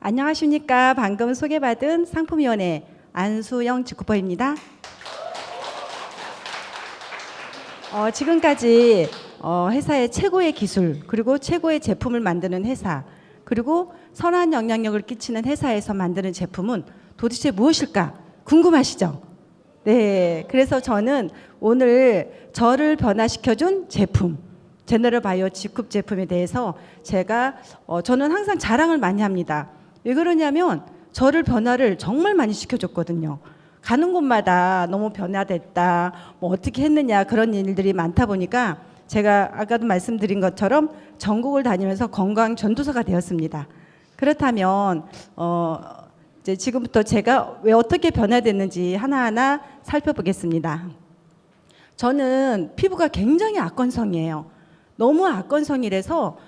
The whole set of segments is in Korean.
안녕하십니까. 방금 소개받은 상품위원회 안수영 직구퍼입니다. 지금까지 회사의 최고의 기술 그리고 최고의 제품을 만드는 회사 그리고 선한 영향력을 끼치는 회사에서 만드는 제품은 도대체 무엇일까 궁금하시죠? 네, 그래서 저는 오늘 저를 변화시켜준 제품 제너럴 바이오 직급 제품에 대해서 저는 항상 자랑을 많이 합니다. 왜 그러냐면 저를 변화를 정말 많이 시켜줬거든요. 가는 곳마다 너무 변화됐다, 뭐 어떻게 했느냐 그런 일들이 많다 보니까 제가 아까도 말씀드린 것처럼 전국을 다니면서 건강 전도사가 되었습니다. 그렇다면 이제 지금부터 제가 왜 어떻게 변화됐는지 하나하나 살펴보겠습니다. 저는 피부가 굉장히 악건성이에요. 너무 악건성이라서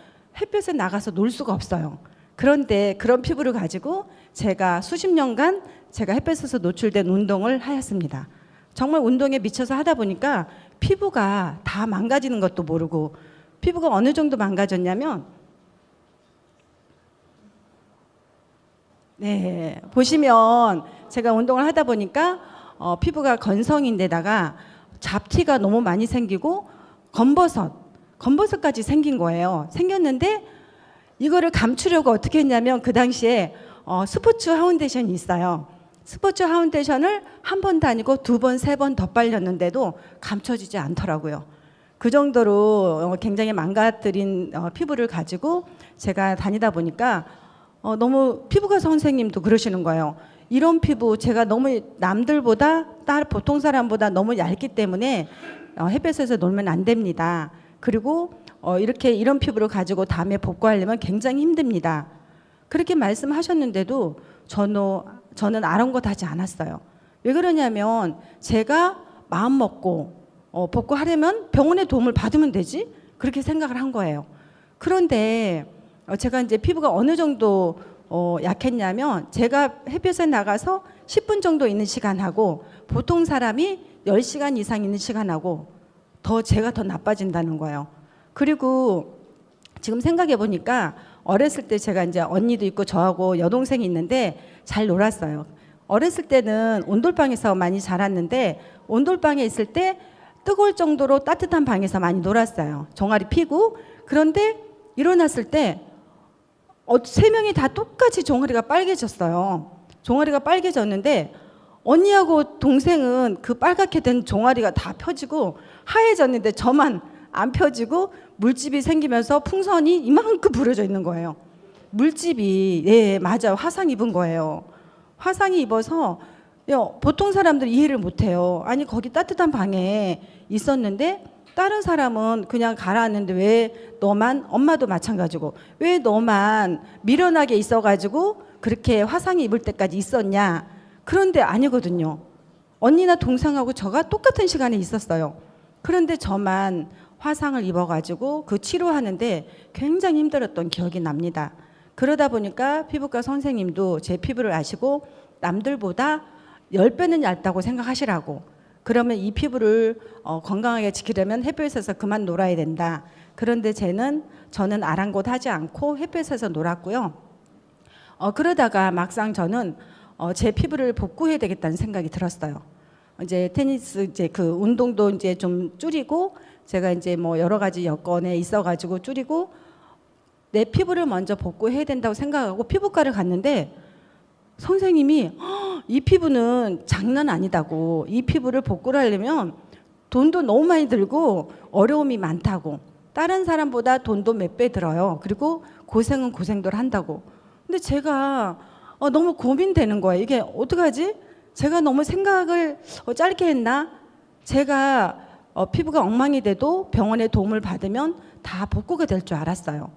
햇볕에 나가서 놀 수가 없어요. 그런데 그런 피부를 가지고 제가 수십 년간 제가 햇볕에서 노출된 운동을 하였습니다. 정말 운동에 미쳐서 하다 보니까 피부가 다 망가지는 것도 모르고 피부가 어느 정도 망가졌냐면 네, 보시면 제가 운동을 하다 보니까 피부가 건성인데다가 잡티가 너무 많이 생기고 검버섯까지 생긴 거예요. 생겼는데 이거를 감추려고 어떻게 했냐면 그 당시에 스포츠 파운데이션이 있어요. 스포츠 파운데이션을 한 번도 아니고 두 번, 세 번 덧발렸는데도 감춰지지 않더라고요. 그 정도로 굉장히 망가뜨린 피부를 가지고 제가 다니다 보니까 너무 피부과 선생님도 그러시는 거예요. 이런 피부 제가 너무 남들보다 보통 사람보다 너무 얇기 때문에 햇볕에서 놀면 안 됩니다. 그리고 이런 피부를 가지고 다음에 복구하려면 굉장히 힘듭니다. 그렇게 말씀하셨는데도 저는 아랑곳하지 않았어요. 왜 그러냐면 제가 마음 먹고 복구하려면 병원의 도움을 받으면 되지? 그렇게 생각을 한 거예요. 그런데 제가 이제 피부가 어느 정도 약했냐면 제가 햇볕에 나가서 10분 정도 있는 시간하고 보통 사람이 10시간 이상 있는 시간하고 제가 더 나빠진다는 거예요. 그리고 지금 생각해 보니까 어렸을 때 제가 이제 언니도 있고 저하고 여동생이 있는데 잘 놀았어요. 어렸을 때는 온돌방에서 많이 자랐는데 온돌방에 있을 때 뜨거울 정도로 따뜻한 방에서 많이 놀았어요. 종아리 피고. 그런데 일어났을 때 세 명이 다 똑같이 종아리가 빨개졌어요. 종아리가 빨개졌는데 언니하고 동생은 그 빨갛게 된 종아리가 다 펴지고 하얘졌는데 저만 안 펴지고 물집이 생기면서 풍선이 이만큼 부러져 있는 거예요. 물집이 예 맞아요. 화상 입은 거예요. 화상이 입어서 보통 사람들 이해를 못해요. 아니 거기 따뜻한 방에 있었는데 다른 사람은 그냥 가라앉는데 왜 너만 엄마도 마찬가지고 왜 너만 미련하게 있어가지고 그렇게 화상이 입을 때까지 있었냐. 그런데 아니거든요. 언니나 동생하고 저가 똑같은 시간에 있었어요. 그런데 저만 화상을 입어가지고 그 치료하는데 굉장히 힘들었던 기억이 납니다. 그러다 보니까 피부과 선생님도 제 피부를 아시고 남들보다 10배는 얇다고 생각하시라고. 그러면 이 피부를 건강하게 지키려면 햇볕에서 그만 놀아야 된다. 그런데 저는 아랑곳하지 않고 햇볕에서 놀았고요. 그러다가 막상 저는 제 피부를 복구해야 되겠다는 생각이 들었어요. 이제 테니스 그 운동도 이제 좀 줄이고 제가 이제 뭐 여러 가지 여건에 있어가지고 줄이고 내 피부를 먼저 복구해야 된다고 생각하고 피부과를 갔는데 선생님이 이 피부는 장난 아니다고, 이 피부를 복구를 하려면 돈도 너무 많이 들고 어려움이 많다고, 다른 사람보다 돈도 몇 배 들어요. 그리고 고생은 고생대로 한다고. 근데 제가 너무 고민되는 거예요. 이게 어떡하지? 제가 너무 생각을 짧게 했나? 제가 피부가 엉망이 돼도 병원의 도움을 받으면 다 복구가 될 줄 알았어요.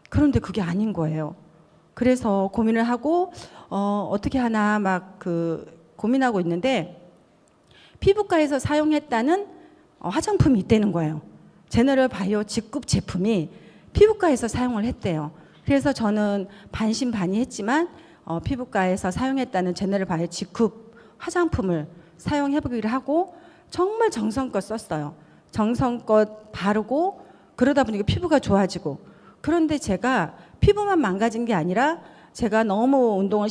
그런데 그게 아닌 거예요. 그래서 고민을 하고 어떻게 하나 막 고민하고 있는데 피부과에서 사용했다는 화장품이 있다는 거예요. 제너럴 바이오 직급 제품이 피부과에서 사용을 했대요. 그래서 저는 반신반의했지만 피부과에서 사용했다는 제너럴 바이오 직급 화장품을 사용해보기로 하고 정말 정성껏 썼어요. 정성껏 바르고 그러다 보니까 피부가 좋아지고. 그런데 제가 피부만 망가진 게 아니라 제가 너무 운동을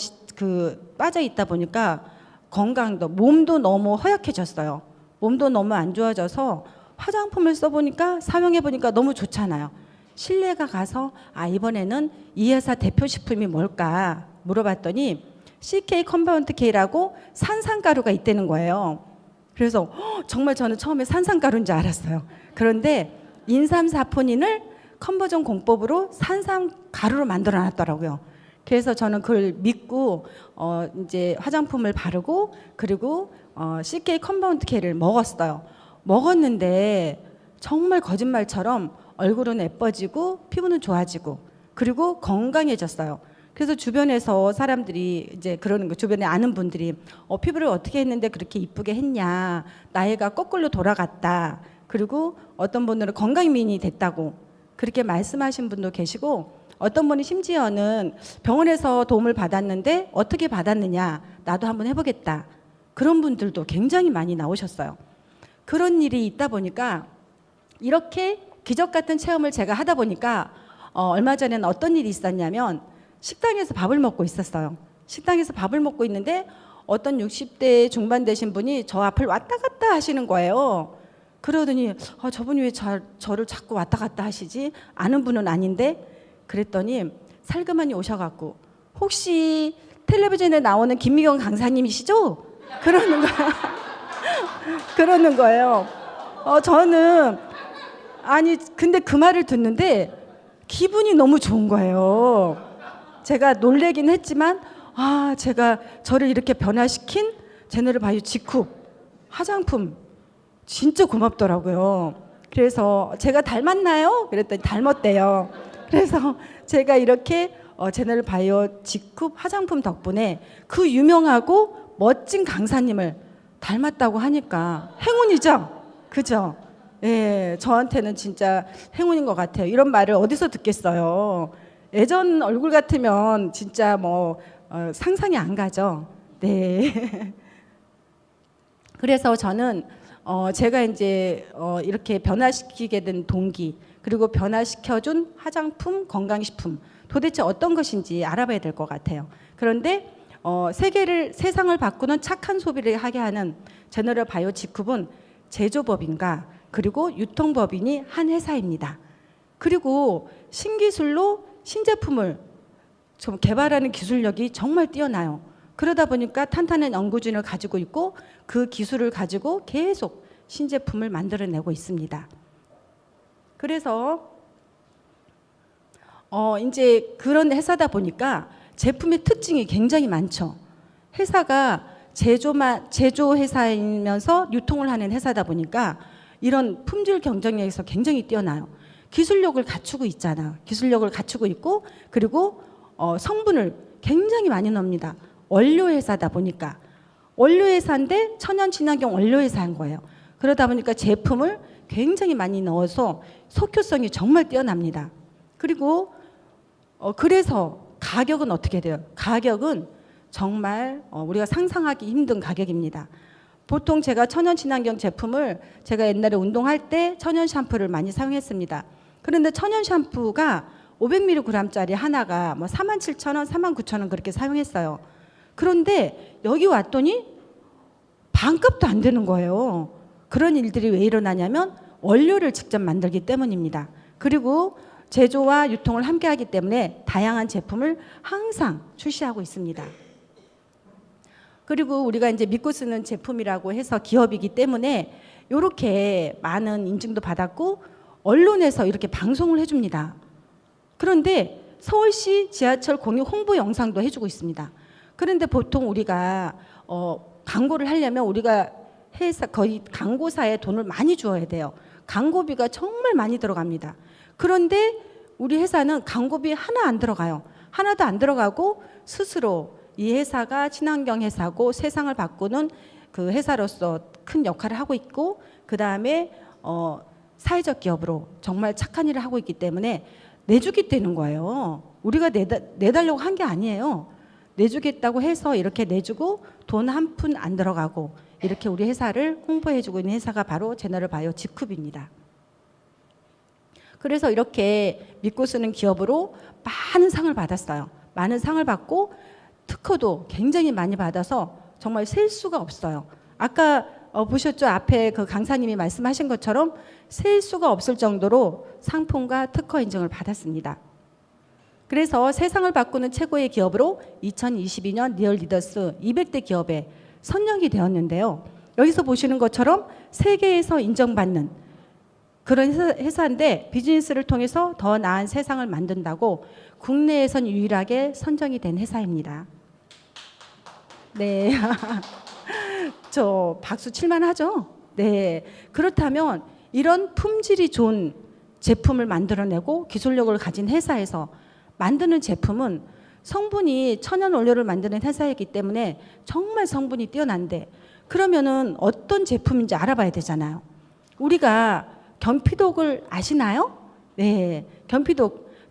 빠져 있다 보니까 건강도 몸도 너무 허약해졌어요. 몸도 너무 안 좋아져서 화장품을 써보니까 사용해 보니까 너무 좋잖아요. 실내가 가서 이번에는 이 회사 대표 식품이 뭘까 물어봤더니 CK 컴파운드 K라고 산삼가루가 있다는 거예요. 그래서 정말 저는 처음에 산삼가루인 줄 알았어요. 그런데 인삼 사포닌을 컨버전 공법으로 산삼가루로 만들어 놨더라고요. 그래서 저는 그걸 믿고 이제 화장품을 바르고 그리고 CK 컴파운드 K를 먹었어요. 먹었는데 정말 거짓말처럼 얼굴은 예뻐지고 피부는 좋아지고 그리고 건강해졌어요. 그래서 주변에서 사람들이 이제 그러는 거, 주변에 아는 분들이 피부를 어떻게 했는데 그렇게 이쁘게 했냐, 나이가 거꾸로 돌아갔다, 그리고 어떤 분들은 건강미인이 됐다고 그렇게 말씀하신 분도 계시고, 어떤 분이 심지어는 병원에서 도움을 받았는데 어떻게 받았느냐, 나도 한번 해보겠다, 그런 분들도 굉장히 많이 나오셨어요. 그런 일이 있다 보니까 이렇게 기적 같은 체험을 제가 하다 보니까 얼마 전에는 어떤 일이 있었냐면 식당에서 밥을 먹고 있었어요. 식당에서 밥을 먹고 있는데 어떤 60대 중반 되신 분이 저 앞을 왔다 갔다 하시는 거예요. 그러더니 저분이 왜 저를 자꾸 왔다 갔다 하시지? 아는 분은 아닌데? 그랬더니 살그머니 오셔갖고 혹시 텔레비전에 나오는 김미경 강사님이시죠? 그러는 거예요. 그러는 거예요. 저는 근데 그 말을 듣는데 기분이 너무 좋은 거예요. 제가 놀래긴 했지만 제가 저를 이렇게 변화시킨 제너럴 바이오 직후 화장품 진짜 고맙더라고요. 그래서 제가 닮았나요? 그랬더니 닮았대요. 그래서 제가 이렇게 제너럴 바이오 직후 화장품 덕분에 그 유명하고 멋진 강사님을 닮았다고 하니까 행운이죠? 그죠? 예, 저한테는 진짜 행운인 것 같아요. 이런 말을 어디서 듣겠어요. 예전 얼굴 같으면 진짜 상상이 안 가죠. 네. 그래서 저는 제가 이제 이렇게 변화시키게 된 동기, 그리고 변화시켜준 화장품, 건강식품 도대체 어떤 것인지 알아봐야 될 것 같아요. 그런데 세상을 바꾸는 착한 소비를 하게 하는 제너럴 바이오 직후은 제조법인가 그리고 유통법인이 한 회사입니다. 그리고 신기술로 신제품을 좀 개발하는 기술력이 정말 뛰어나요. 그러다 보니까 탄탄한 연구진을 가지고 있고 그 기술을 가지고 계속 신제품을 만들어내고 있습니다. 그래서 이제 그런 회사다 보니까 제품의 특징이 굉장히 많죠. 회사가 제조 회사이면서 유통을 하는 회사다 보니까 이런 품질 경쟁력에서 굉장히 뛰어나요. 기술력을 갖추고 있잖아. 기술력을 갖추고 있고 그리고 성분을 굉장히 많이 넣습니다. 원료 회사다 보니까 원료 회사인데 천연 친환경 원료 회사인 거예요. 그러다 보니까 제품을 굉장히 많이 넣어서 속효성이 정말 뛰어납니다. 그리고 그래서 가격은 어떻게 돼요? 가격은 정말 우리가 상상하기 힘든 가격입니다. 보통 제가 천연 친환경 제품을 제가 옛날에 운동할 때 천연 샴푸를 많이 사용했습니다. 그런데 천연 샴푸가 500mg짜리 하나가 47,000원, 39,000원 그렇게 사용했어요. 그런데 여기 왔더니 반값도 안 되는 거예요. 그런 일들이 왜 일어나냐면 원료를 직접 만들기 때문입니다. 그리고 제조와 유통을 함께 하기 때문에 다양한 제품을 항상 출시하고 있습니다. 그리고 우리가 이제 믿고 쓰는 제품이라고 해서 기업이기 때문에 이렇게 많은 인증도 받았고 언론에서 이렇게 방송을 해줍니다. 그런데 서울시 지하철 공유 홍보 영상도 해주고 있습니다. 그런데 보통 우리가 광고를 하려면 우리가 거의 광고사에 돈을 많이 주어야 돼요. 광고비가 정말 많이 들어갑니다. 그런데 우리 회사는 광고비 하나 안 들어가요. 하나도 안 들어가고 스스로 이 회사가 친환경 회사고 세상을 바꾸는 그 회사로서 큰 역할을 하고 있고 그 다음에 사회적 기업으로 정말 착한 일을 하고 있기 때문에 내주겠다는 거예요. 우리가 내달라고 한 게 아니에요. 내주겠다고 해서 이렇게 내주고 돈 한 푼 안 들어가고 이렇게 우리 회사를 홍보해주고 있는 회사가 바로 제너럴 바이오 직후입니다. 그래서 이렇게 믿고 쓰는 기업으로 많은 상을 받았어요. 많은 상을 받고 특허도 굉장히 많이 받아서 정말 셀 수가 없어요. 아까 보셨죠? 앞에 그 강사님이 말씀하신 것처럼 셀 수가 없을 정도로 상품과 특허 인증을 받았습니다. 그래서 세상을 바꾸는 최고의 기업으로 2022년 리얼 리더스 200대 기업에 선정이 되었는데요. 여기서 보시는 것처럼 세계에서 인정받는 그런 회사인데 비즈니스를 통해서 더 나은 세상을 만든다고 국내에선 유일하게 선정이 된 회사입니다. 네. 저 박수 칠만 하죠? 네. 그렇다면 이런 품질이 좋은 제품을 만들어내고 기술력을 가진 회사에서 만드는 제품은 성분이 천연 원료를 만드는 회사이기 때문에 정말 성분이 뛰어난데 그러면은 어떤 제품인지 알아봐야 되잖아요. 우리가 경피독을 아시나요? 네.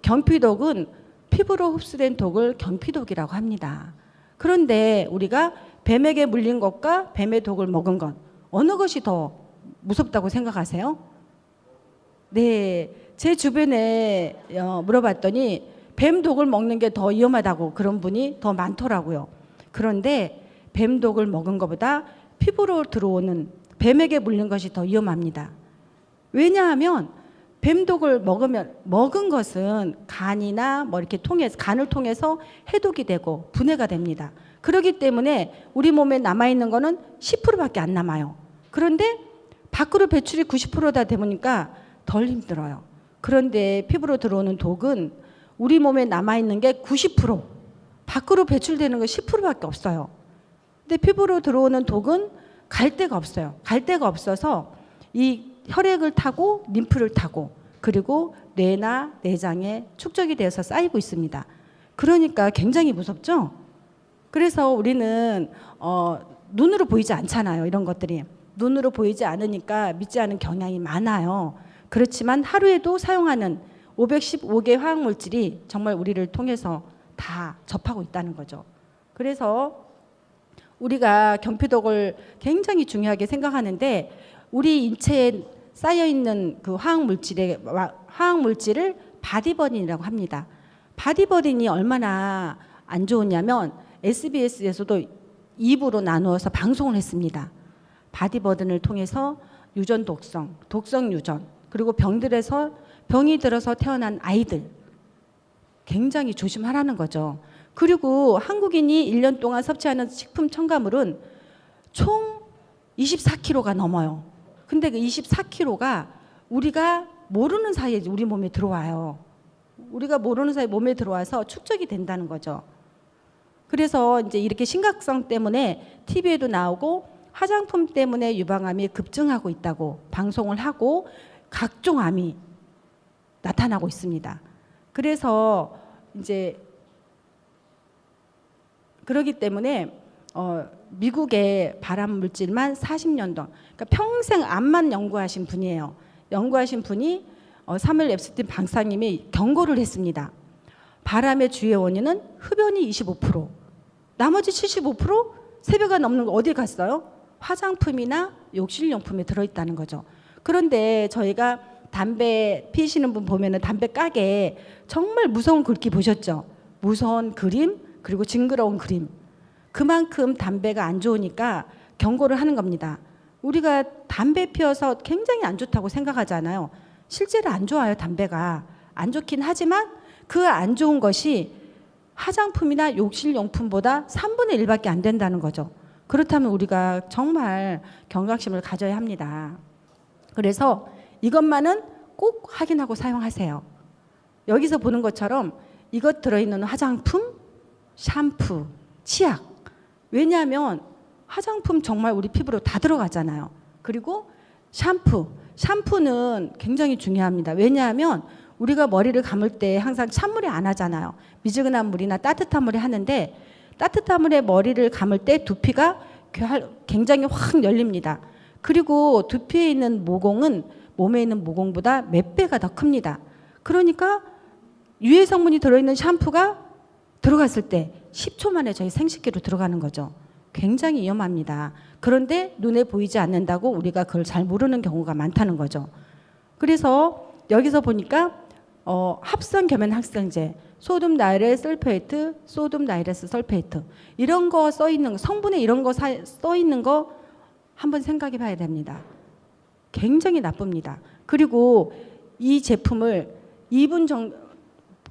경피독은 피부로 흡수된 독을 경피독이라고 합니다. 그런데 우리가 뱀에게 물린 것과 뱀의 독을 먹은 것 어느 것이 더 무섭다고 생각하세요? 네, 제 주변에 물어봤더니 뱀 독을 먹는 게 더 위험하다고 그런 분이 더 많더라고요. 그런데 뱀 독을 먹은 것보다 피부로 들어오는 뱀에게 물린 것이 더 위험합니다. 왜냐하면 뱀 독을 먹은 것은 간이나 뭐 이렇게 간을 통해서 해독이 되고 분해가 됩니다. 그렇기 때문에 우리 몸에 남아있는 거는 10%밖에 안 남아요. 그런데 밖으로 배출이 90%다 되니까 덜 힘들어요. 그런데 피부로 들어오는 독은 우리 몸에 남아있는 게 90%, 밖으로 배출되는 거 10%밖에 없어요. 근데 피부로 들어오는 독은 갈 데가 없어요. 갈 데가 없어서 이 혈액을 타고 림프를 타고 그리고 뇌나 내장에 축적이 되어서 쌓이고 있습니다. 그러니까 굉장히 무섭죠? 그래서 우리는 눈으로 보이지 않잖아요. 이런 것들이. 눈으로 보이지 않으니까 믿지 않은 경향이 많아요. 그렇지만 하루에도 사용하는 515개 화학물질이 정말 우리를 통해서 다 접하고 있다는 거죠. 그래서 우리가 경피독을 굉장히 중요하게 생각하는데 우리 인체에 쌓여있는 그 화학물질을 바디버린이라고 합니다. 바디버린이 얼마나 안 좋으냐면 SBS에서도 2부로 나누어서 방송을 했습니다. 바디버든을 통해서 유전 독성 유전, 그리고 병이 들어서 태어난 아이들 굉장히 조심하라는 거죠. 그리고 한국인이 1년 동안 섭취하는 식품 첨가물은 총 24kg가 넘어요. 근데 그 24kg가 우리가 모르는 사이에 우리 몸에 들어와요. 우리가 모르는 사이에 몸에 들어와서 축적이 된다는 거죠. 그래서 이제 이렇게 심각성 때문에 TV에도 나오고 화장품 때문에 유방암이 급증하고 있다고 방송을 하고 각종 암이 나타나고 있습니다. 그래서 이제 그러기 때문에 미국의 발암 물질만 40년 동안, 그러니까 평생 암만 연구하신 분이에요. 연구하신 분이 사무엘 앱스틴 박사님이 경고를 했습니다. 발암의 주요 원인은 흡연이 25%, 나머지 75% 세배가 넘는 거 어디 갔어요? 화장품이나 욕실용품에 들어있다는 거죠. 그런데 저희가 담배 피시는 분 보면은 담배 가게에 정말 무서운 글귀 보셨죠? 무서운 그림, 그리고 징그러운 그림. 그만큼 담배가 안 좋으니까 경고를 하는 겁니다. 우리가 담배 피워서 굉장히 안 좋다고 생각하잖아요. 실제로 안 좋아요, 담배가. 안 좋긴 하지만 그 안 좋은 것이 화장품이나 욕실용품보다 3분의 1밖에 안 된다는 거죠. 그렇다면 우리가 정말 경각심을 가져야 합니다. 그래서 이것만은 꼭 확인하고 사용하세요. 여기서 보는 것처럼 이것 들어있는 화장품, 샴푸, 치약. 왜냐하면 화장품 정말 우리 피부로 다 들어가잖아요. 그리고 샴푸는 굉장히 중요합니다. 왜냐하면 우리가 머리를 감을 때 항상 찬물에 안 하잖아요. 미지근한 물이나 따뜻한 물에 하는데 따뜻한 물에 머리를 감을 때 두피가 굉장히 확 열립니다. 그리고 두피에 있는 모공은 몸에 있는 모공보다 몇 배가 더 큽니다. 그러니까 유해 성분이 들어있는 샴푸가 들어갔을 때 10초 만에 저희 생식기로 들어가는 거죠. 굉장히 위험합니다. 그런데 눈에 보이지 않는다고 우리가 그걸 잘 모르는 경우가 많다는 거죠. 그래서 여기서 보니까 합성 계면 합성제, 소듐 나일의 설페이트, 소듐 나일레스 설페이트 이런 거 써 있는 성분에 이런 거 써 있는 거 한번 생각해 봐야 됩니다. 굉장히 나쁩니다. 그리고 이 제품을 2분 정도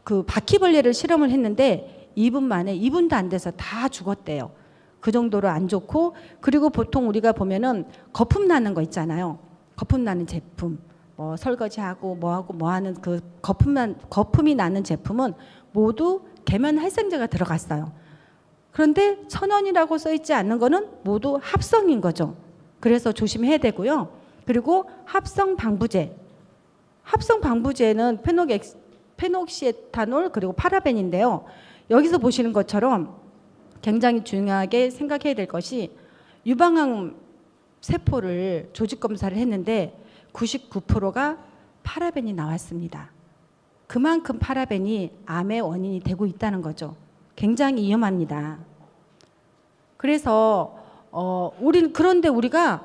그 바퀴벌레를 실험을 했는데 2분 만에 2분도 안 돼서 다 죽었대요. 그 정도로 안 좋고, 그리고 보통 우리가 보면은 거품 나는 거 있잖아요. 거품 나는 제품, 뭐 설거지하고 뭐하고 뭐하는 그 거품이 나는 제품은 모두 계면 활성제가 들어갔어요. 그런데 천연이라고 써 있지 않는 거는 모두 합성인 거죠. 그래서 조심해야 되고요. 그리고 합성 방부제, 합성 방부제는 페녹시에탄올 그리고 파라벤인데요. 여기서 보시는 것처럼 굉장히 중요하게 생각해야 될 것이 유방암 세포를 조직 검사를 했는데 99%가 파라벤이 나왔습니다. 그만큼 파라벤이 암의 원인이 되고 있다는 거죠. 굉장히 위험합니다. 그래서 그런데 우리가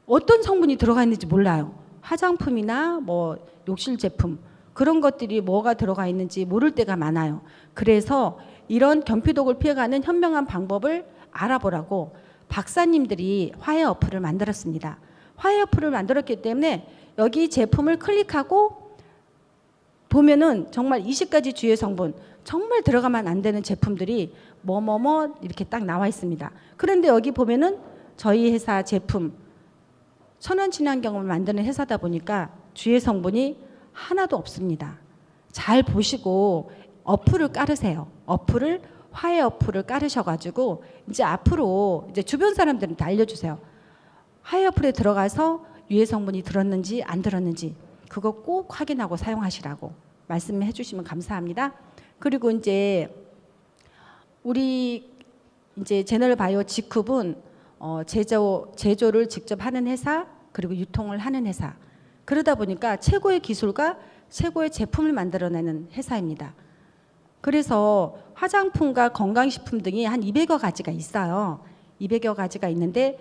어떤 성분이 들어가 있는지 몰라요. 화장품이나 뭐 욕실 제품 그런 것들이 뭐가 들어가 있는지 모를 때가 많아요. 그래서 이런 경피독을 피해가는 현명한 방법을 알아보라고 박사님들이 화해 어플을 만들었습니다. 화해 어플을 만들었기 때문에 여기 제품을 클릭하고 보면은 정말 20가지 주요 성분, 정말 들어가면 안 되는 제품들이 뭐뭐뭐 이렇게 딱 나와 있습니다. 그런데 여기 보면은 저희 회사 제품 천연 친환경을 만드는 회사다 보니까 주요 성분이 하나도 없습니다. 잘 보시고 어플을 깔으세요. 화해 어플을 깔으셔가지고 이제 앞으로 이제 주변 사람들한테 알려주세요. 화해 어플에 들어가서 유해 성분이 들었는지 안 들었는지 그거 꼭 확인하고 사용하시라고 말씀해 주시면 감사합니다. 그리고 이제 우리 이제 제너럴바이오 G컵은 제조를 직접 하는 회사 그리고 유통을 하는 회사, 그러다 보니까 최고의 기술과 최고의 제품을 만들어내는 회사입니다. 그래서 화장품과 건강식품 등이 한 200여 가지가 있어요. 200여 가지가 있는데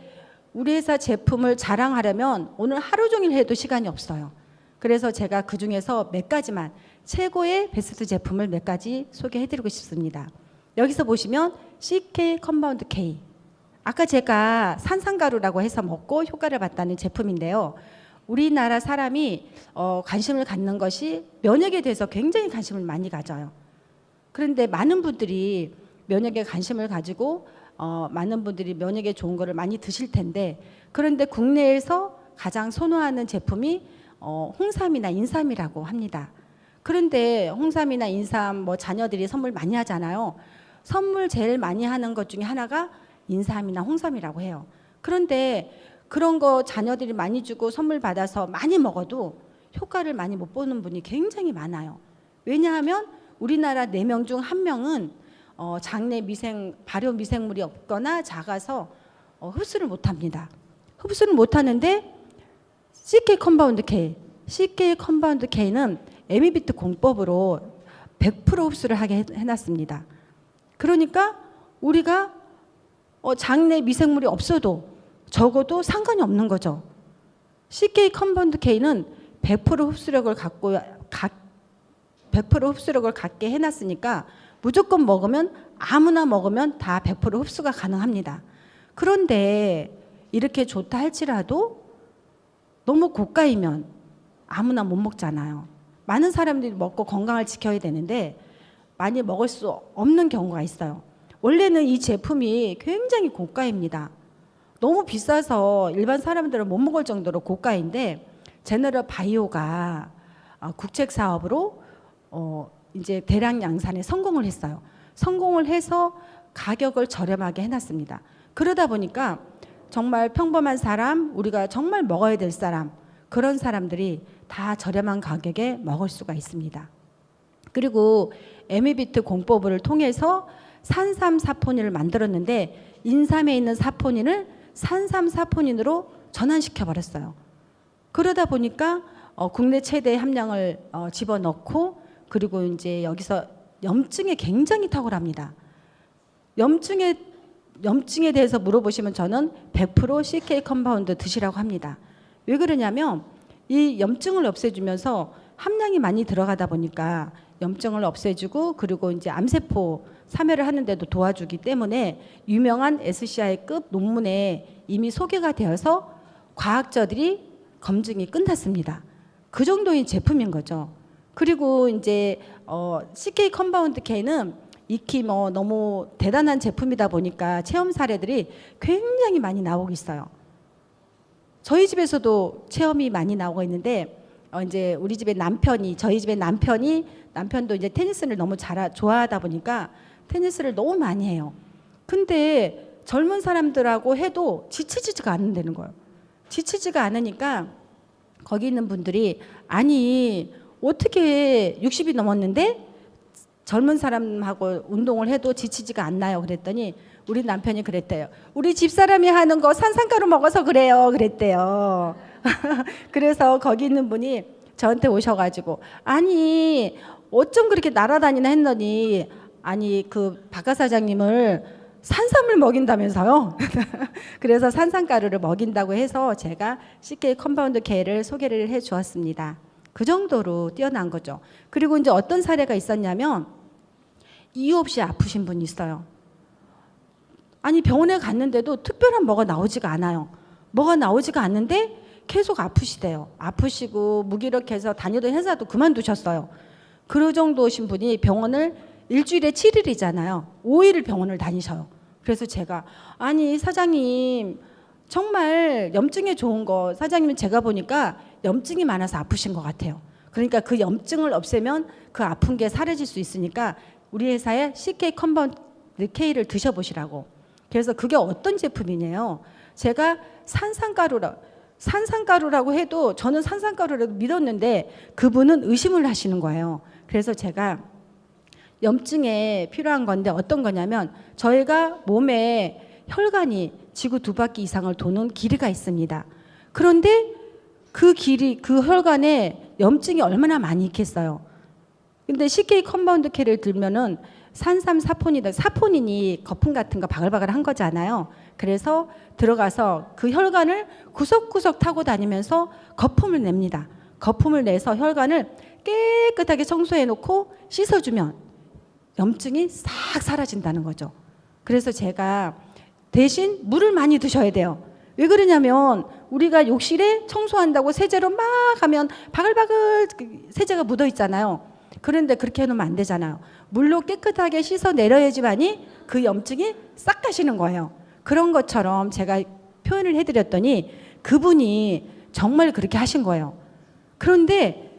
우리 회사 제품을 자랑하려면 오늘 하루 종일 해도 시간이 없어요. 그래서 제가 그중에서 몇 가지만, 최고의 베스트 제품을 몇 가지 소개해드리고 싶습니다. 여기서 보시면 CK 컴파운드 K, 아까 제가 산삼가루라고 해서 먹고 효과를 봤다는 제품인데요. 우리나라 사람이 관심을 갖는 것이 면역에 대해서 굉장히 관심을 많이 가져요. 그런데 많은 분들이 면역에 관심을 가지고 많은 분들이 면역에 좋은 거를 많이 드실 텐데, 그런데 국내에서 가장 선호하는 제품이 홍삼이나 인삼이라고 합니다. 그런데 홍삼이나 인삼 뭐 자녀들이 선물 많이 하잖아요. 선물 제일 많이 하는 것 중에 하나가 인삼이나 홍삼이라고 해요. 그런데 그런 거 자녀들이 많이 주고 선물 받아서 많이 먹어도 효과를 많이 못 보는 분이 굉장히 많아요. 왜냐하면 우리나라 4명 중 1명은 장내 발효 미생물이 없거나 작아서 흡수를 못합니다. 흡수를 못하는데 CK 컴파운드 K는 에미비트 공법으로 100% 흡수를 하게 해놨습니다. 그러니까 우리가 장내 미생물이 없어도 적어도 상관이 없는 거죠. CK 컴파운드 K는 100% 흡수력을 100% 흡수력을 갖게 해놨으니까 무조건 먹으면, 아무나 먹으면 다 100% 흡수가 가능합니다. 그런데 이렇게 좋다 할지라도 너무 고가이면 아무나 못 먹잖아요. 많은 사람들이 먹고 건강을 지켜야 되는데 많이 먹을 수 없는 경우가 있어요. 원래는 이 제품이 굉장히 고가입니다. 너무 비싸서 일반 사람들은 못 먹을 정도로 고가인데 제너럴바이오가 국책 사업으로 이제 대량 양산에 성공을 했어요. 성공을 해서 가격을 저렴하게 해놨습니다. 그러다 보니까 정말 평범한 사람, 우리가 정말 먹어야 될 사람, 그런 사람들이 다 저렴한 가격에 먹을 수가 있습니다. 그리고 에미비트 공법을 통해서 산삼사포닌을 만들었는데 인삼에 있는 사포닌을 산삼사포닌으로 전환시켜 버렸어요. 그러다 보니까 국내 최대 함량을 집어넣고, 그리고 이제 여기서 염증에 굉장히 탁월합니다. 염증에 대해서 물어보시면 저는 100% CK 컴파운드 드시라고 합니다. 왜 그러냐면 이 염증을 없애주면서 함량이 많이 들어가다 보니까 염증을 없애주고 그리고 이제 암세포 사멸을 하는데도 도와주기 때문에 유명한 SCI급 논문에 이미 소개가 되어서 과학자들이 검증이 끝났습니다. 그 정도의 제품인 거죠. 그리고 이제 CK 컴파운드 K는 익히 너무 대단한 제품이다 보니까 체험 사례들이 굉장히 많이 나오고 있어요. 저희 집에서도 체험이 많이 나오고 있는데 이제 우리 집에 저희 집에 남편도 이제 테니스를 너무 좋아하다 보니까 테니스를 너무 많이 해요. 근데 젊은 사람들하고 해도 지치지가 않는다는 거예요. 지치지가 않으니까 거기 있는 분들이 아니 어떻게 60이 넘었는데 젊은 사람하고 운동을 해도 지치지가 않나요? 그랬더니 우리 남편이 그랬대요. 우리 집사람이 하는 거 산삼가루 먹어서 그래요. 그랬대요. 그래서 거기 있는 분이 저한테 오셔가지고 아니 어쩜 그렇게 날아다니나 했더니 아니 그 박가 사장님을 산삼을 먹인다면서요. 그래서 산삼가루를 먹인다고 해서 제가 CK 컴파운드 K를 소개를 해 주었습니다. 그 정도로 뛰어난 거죠. 그리고 이제 어떤 사례가 있었냐면 이유 없이 아프신 분이 있어요. 아니 병원에 갔는데도 특별한 뭐가 나오지가 않아요. 뭐가 나오지가 않는데 계속 아프시대요. 아프시고 무기력해서 다니던 회사도 그만두셨어요. 그 정도신 분이 병원을 일주일에 7일이잖아요. 5일을 병원을 다니셔요. 그래서 제가 아니 사장님 정말 염증에 좋은 거 사장님은 제가 보니까 염증이 많아서 아프신 것 같아요. 그러니까 그 염증을 없애면 그 아픈 게 사라질 수 있으니까 우리 회사에 CK 컴파운드 K를 드셔보시라고. 그래서 그게 어떤 제품이냐요. 제가 산삼가루라고 해도 저는 산삼가루라고 믿었는데 그분은 의심을 하시는 거예요. 그래서 제가 염증에 필요한 건데 어떤 거냐면 저희가 몸에 혈관이 지구 2바퀴 이상을 도는 길이가 있습니다. 그런데 그 혈관에 염증이 얼마나 많이 있겠어요. 근데 CK 컴파운드 K를 들면은 산삼 사포닌이 거품 같은 거 바글바글 한 거잖아요. 그래서 들어가서 그 혈관을 구석구석 타고 다니면서 거품을 냅니다. 거품을 내서 혈관을 깨끗하게 청소해 놓고 씻어주면 염증이 싹 사라진다는 거죠. 그래서 제가 대신 물을 많이 드셔야 돼요. 왜 그러냐면 우리가 욕실에 청소한다고 세제로 막 하면 바글바글 세제가 묻어 있잖아요. 그런데 그렇게 해놓으면 안 되잖아요. 물로 깨끗하게 씻어 내려야지만이 그 염증이 싹 가시는 거예요. 그런 것처럼 제가 표현을 해드렸더니 그분이 정말 그렇게 하신 거예요. 그런데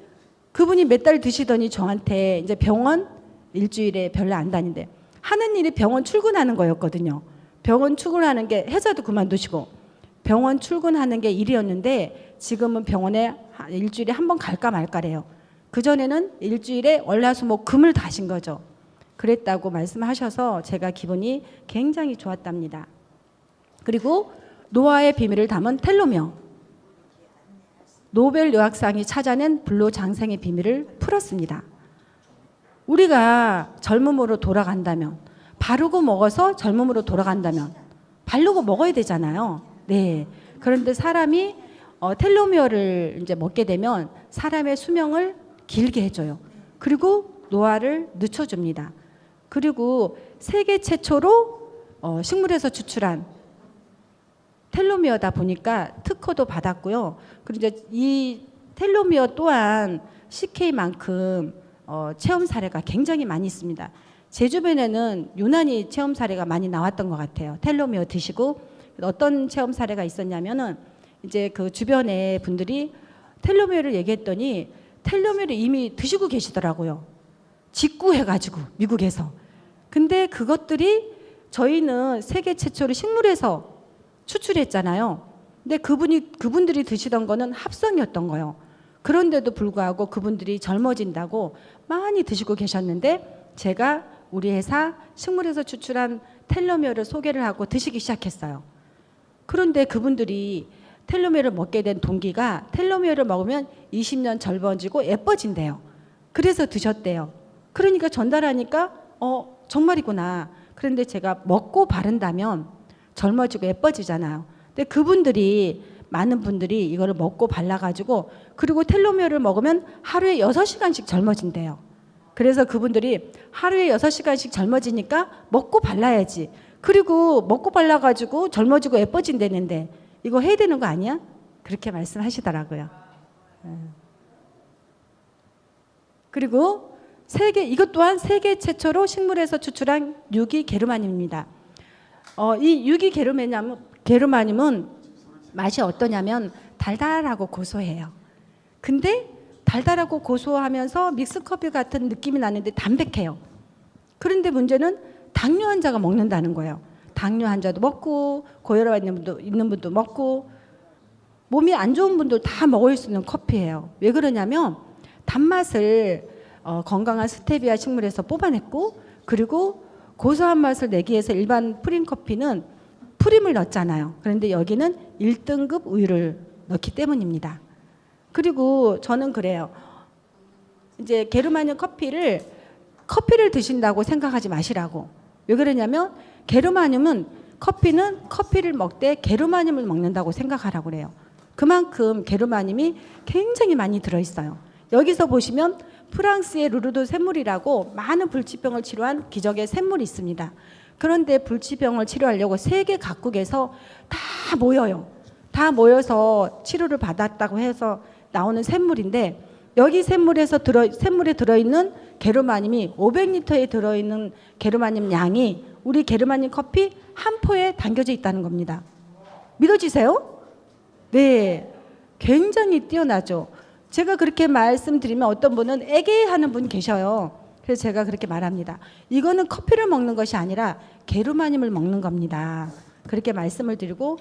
그분이 몇 달 드시더니 저한테 이제 병원 일주일에 별로 안 다닌대. 하는 일이 병원 출근하는 거였거든요. 병원 출근하는 게 회사도 그만두시고 병원 출근하는 게 일이었는데 지금은 병원에 일주일에 한 번 갈까 말까래요. 그전에는 일주일에 월화수목 금을 다신 거죠. 그랬다고 말씀하셔서 제가 기분이 굉장히 좋았답니다. 그리고 노화의 비밀을 담은 텔로미어. 노벨 의학상이 찾아낸 불로 장생의 비밀을 풀었습니다. 우리가 젊음으로 돌아간다면 바르고 먹어서 젊음으로 돌아간다면 바르고 먹어야 되잖아요. 네. 그런데 사람이 텔로미어를 이제 먹게 되면 사람의 수명을 길게 해줘요. 그리고 노화를 늦춰줍니다. 그리고 세계 최초로 식물에서 추출한 텔로미어다 보니까 특허도 받았고요. 그리고 이제 이 텔로미어 또한 CK만큼 체험 사례가 굉장히 많이 있습니다. 제 주변에는 유난히 체험 사례가 많이 나왔던 것 같아요. 텔로미어 드시고 어떤 체험 사례가 있었냐면은 이제 그 주변에 분들이 텔로미어를 얘기했더니 텔로미어를 이미 드시고 계시더라고요. 직구해가지고 미국에서. 근데 그것들이 저희는 세계 최초로 식물에서 추출했잖아요. 근데 그분들이 드시던 거는 합성이었던 거예요. 그런데도 불구하고 그분들이 젊어진다고 많이 드시고 계셨는데 제가 우리 회사 식물에서 추출한 텔로미어를 소개를 하고 드시기 시작했어요. 그런데 그분들이 텔로미어를 먹게 된 동기가 텔로미어를 먹으면 20년 젊어지고 예뻐진대요. 그래서 드셨대요. 그러니까 전달하니까 정말이구나. 그런데 제가 먹고 바른다면 젊어지고 예뻐지잖아요. 근데 그분들이 많은 분들이 이거를 먹고 발라가지고 그리고 텔로미어를 먹으면 하루에 6시간씩 젊어진대요. 그래서 그분들이 하루에 6시간씩 젊어지니까 먹고 발라야지. 그리고 먹고 발라가지고 젊어지고 예뻐진다는데 이거 해야 되는 거 아니야? 그렇게 말씀하시더라고요. 그리고 이것 또한 세계 최초로 식물에서 추출한 유기게르마늄입니다. 이 유기게르마늄은 맛이 어떠냐면 달달하고 고소해요. 근데 달달하고 고소하면서 믹스커피 같은 느낌이 나는데 담백해요. 그런데 문제는 당뇨 환자가 먹는다는 거예요. 당뇨 환자도 먹고 고혈압 있는 분도 먹고 몸이 안 좋은 분들 다 먹을 수 있는 커피예요. 왜 그러냐면 단맛을 건강한 스테비아 식물에서 뽑아냈고 그리고 고소한 맛을 내기 위해서 일반 프린 커피는 프림을 넣잖아요. 그런데 여기는 1등급 우유를 넣기 때문입니다. 그리고 저는 그래요. 이제 게르마늄 커피를 드신다고 생각하지 마시라고. 왜 그러냐면 커피는 커피를 먹되 게르마늄을 먹는다고 생각하라고 그래요. 그만큼 게르마늄이 굉장히 많이 들어있어요. 여기서 보시면 프랑스의 루르드 샘물이라고 많은 불치병을 치료한 기적의 샘물이 있습니다. 그런데 불치병을 치료하려고 세계 각국에서 다 모여요. 다 모여서 치료를 받았다고 해서 나오는 샘물인데 여기 샘물에 들어있는 게르마늄이 500리터에 들어있는 게르마늄 양이 우리 게르마늄 커피 한 포에 담겨져 있다는 겁니다. 믿어지세요? 네, 굉장히 뛰어나죠. 제가 그렇게 말씀드리면 어떤 분은 애게하는 분 계셔요. 그래서 제가 그렇게 말합니다. 이거는 커피를 먹는 것이 아니라 게르마늄을 먹는 겁니다. 그렇게 말씀을 드리고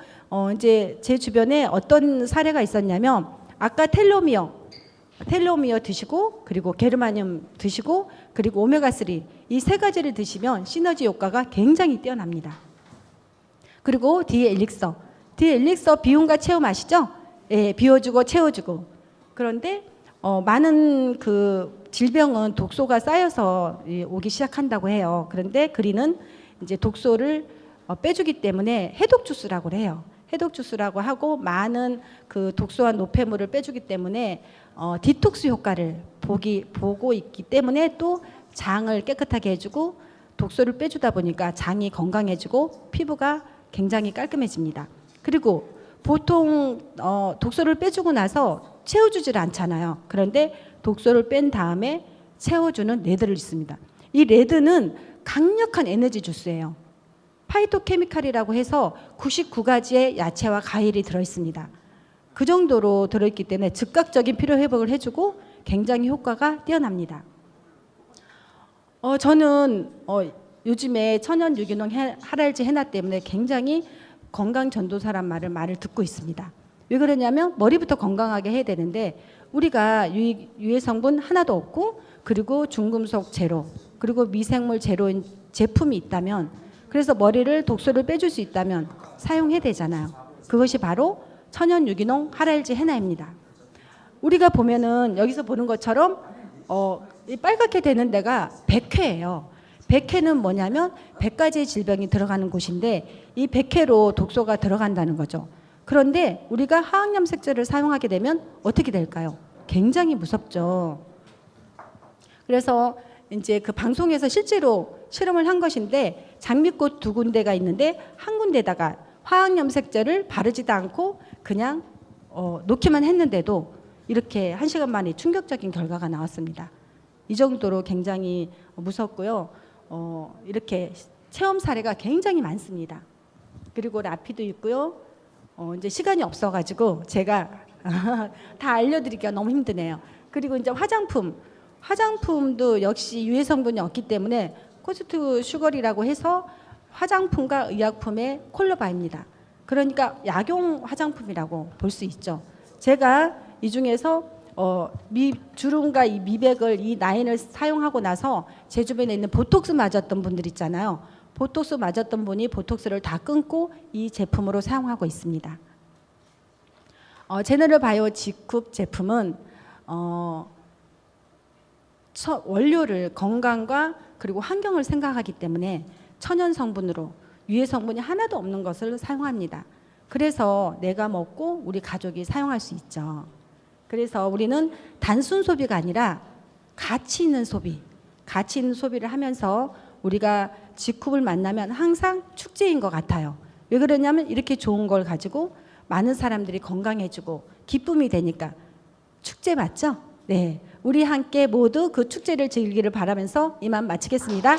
이제 제 주변에 어떤 사례가 있었냐면 아까 텔로미어 드시고 그리고 게르마늄 드시고 그리고 오메가3 이 세 가지를 드시면 시너지 효과가 굉장히 뛰어납니다. 그리고 디엘릭서 비움과 체험 아시죠? 예, 비워주고 채워주고. 그런데 많은 그 질병은 독소가 쌓여서 오기 시작한다고 해요. 그런데 그리는 이제 독소를 빼주기 때문에 해독 주스라고 해요. 해독 주스라고 하고 많은 그 독소와 노폐물을 빼주기 때문에 디톡스 효과를 보고 있기 때문에 또 장을 깨끗하게 해주고 독소를 빼주다 보니까 장이 건강해지고 피부가 굉장히 깔끔해집니다. 그리고 보통 독소를 빼주고 나서 채워주질 않잖아요. 그런데 독소를 뺀 다음에 채워주는 레드를 있습니다. 이 레드는 강력한 에너지 주스예요. 파이토케미칼이라고 해서 99가지의 야채와 과일이 들어있습니다. 그 정도로 들어있기 때문에 즉각적인 피로회복을 해주고 굉장히 효과가 뛰어납니다. 저는 요즘에 천연 유기농 하랄지 해나 때문에 굉장히 건강 전도사란 말을 듣고 있습니다. 왜 그러냐면 머리부터 건강하게 해야 되는데 우리가 유해 성분 하나도 없고 그리고 중금속 제로 그리고 미생물 제로인 제품이 있다면 그래서 머리를 독소를 빼줄 수 있다면 사용해야 되잖아요. 그것이 바로 천연 유기농 하랄지 해나입니다. 우리가 보면은 여기서 보는 것처럼 이 빨갛게 되는 데가 백회예요. 백회는 뭐냐면 100가지의 질병이 들어가는 곳인데 이 백회로 독소가 들어간다는 거죠. 그런데 우리가 화학염색제를 사용하게 되면 어떻게 될까요? 굉장히 무섭죠. 그래서 이제 그 방송에서 실제로 실험을 한 것인데 장미꽃 2군데가 있는데 한 군데다가 화학염색제를 바르지도 않고 그냥 놓기만 했는데도 이렇게 1시간 만에 충격적인 결과가 나왔습니다. 이 정도로 굉장히 무섭고요. 이렇게 체험 사례가 굉장히 많습니다. 그리고 라피도 있고요. 이제 시간이 없어가지고 제가 다 알려드리기가 너무 힘드네요. 그리고 이제 화장품도 역시 유해 성분이 없기 때문에 코스트 슈거리라고 해서 화장품과 의약품의 콜라바입니다. 그러니까 약용 화장품이라고 볼 수 있죠. 제가 이 중에서 주름과 이 미백을 이 라인을 사용하고 나서 제 주변에 있는 보톡스 맞았던 분들 있잖아요. 보톡스 맞았던 분이 보톡스를 다 끊고 이 제품으로 사용하고 있습니다. 제너럴 바이오 G쿡 제품은 원료를 건강과 그리고 환경을 생각하기 때문에 천연 성분으로 유해 성분이 하나도 없는 것을 사용합니다. 그래서 내가 먹고 우리 가족이 사용할 수 있죠. 그래서 우리는 단순 소비가 아니라 가치 있는 소비, 가치 있는 소비를 하면서 우리가 직후를 만나면 항상 축제인 것 같아요. 왜 그러냐면 이렇게 좋은 걸 가지고 많은 사람들이 건강해지고 기쁨이 되니까 축제 맞죠? 네, 우리 함께 모두 그 축제를 즐기기를 바라면서 이만 마치겠습니다.